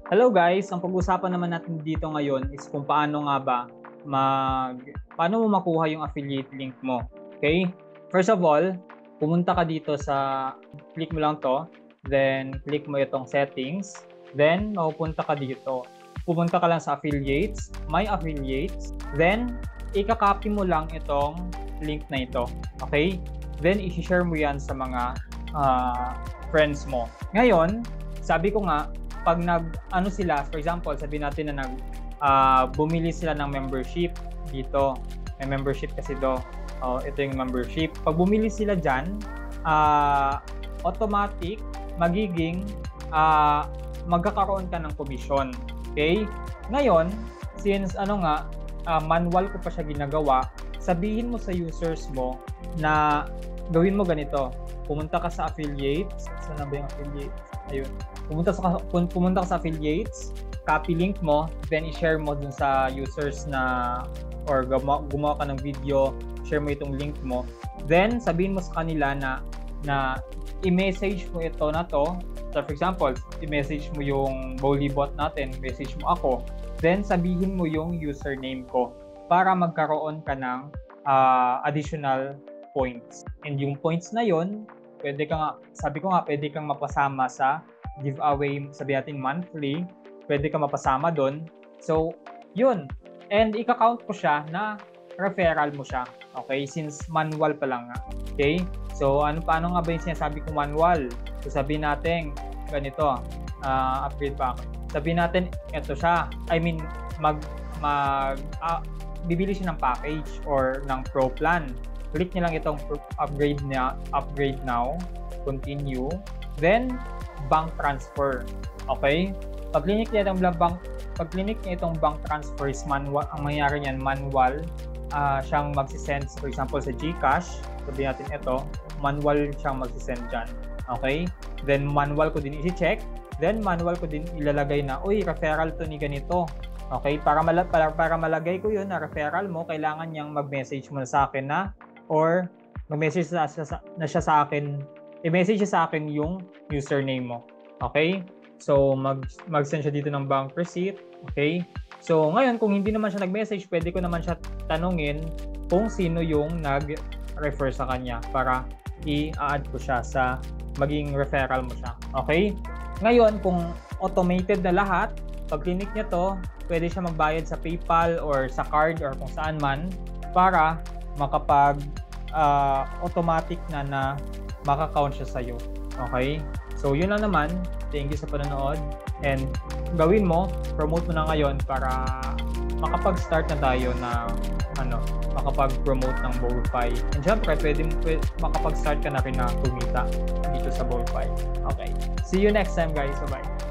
Hello guys, ang pag-usapan naman natin dito ngayon is kung paano nga ba paano mo makuha yung affiliate link mo. Okay? First of all, pumunta ka dito click mo lang to, then click mo itong settings, then mapupunta ka dito. Pumunta ka lang sa affiliates, my affiliates, then ika-copy mo lang itong link na ito. Okay? Then i-share mo yan sa mga friends mo. Ngayon, sabi ko nga, pag for example, sabihin natin na bumili sila ng membership dito. May membership kasi ito yung membership. Pag bumili sila dyan, automatic, magkakaroon ka ng commission. Okay? Ngayon, since manual ko pa siya ginagawa, sabihin mo sa users mo na gawin mo ganito. Pumunta ka sa affiliates. Saan na ba yung affiliates? Ayun. Pumunta ka sa affiliates, copy link mo, then i-share mo dun sa users or gumawa ka ng video, share mo itong link mo. Then, sabihin mo sa kanila na i-message mo ito na to. So, for example, i-message mo yung Bowlybot natin, message mo ako. Then, sabihin mo yung username ko para magkaroon ka ng additional points. And yung points na yon, sabi ko nga, pwede kang mapasama sa giveaway, sabi natin monthly, pwede kang mapasama doon. So, yun. And ika-count ko siya na referral mo siya. Okay? Since manual pa lang nga. Okay? So, paano nga ba yung sinasabi kong manual? So, sabihin natin, ganito, upgrade pa ako. Sabihin natin, ito siya. Bibili siya ng package or ng pro plan. Click niyo lang itong upgrade now, continue, then bank transfer. Okay? Pag click niya itong bank transfer is manual, ang mangyayari niyan manual, siyang magsisend, for example sa GCash, sabihin natin ito, manual siyang magsisend diyan. Okay? Then manual ko din i-check, then manual ko din ilalagay na, referral to ni ganito. Okay? Para malagay ko 'yun na referral mo, kailangan niyang mag-message mo sa akin or mag-message na siya sa akin, i-message siya sa akin yung username mo. Okay? So, mag-send siya dito ng bank receipt. Okay? So, ngayon, kung hindi naman siya nag-message, pwede ko naman siya tanungin kung sino yung nag-refer sa kanya para i-add ko siya sa maging referral mo siya. Okay? Ngayon, kung automated na lahat, pag clinic niya to, pwede siya magbayad sa PayPal or sa card or kung saan man para automatic na maka-count siya sa'yo. Okay? So, yun lang naman. Thank you sa panonood. And gawin mo, promote mo na ngayon para makapag-start na tayo na makapag-promote ng Bowlify. And syempre, makapag-start ka na rin na kumita dito sa Bowlify. Okay. See you next time, guys. Bye-bye.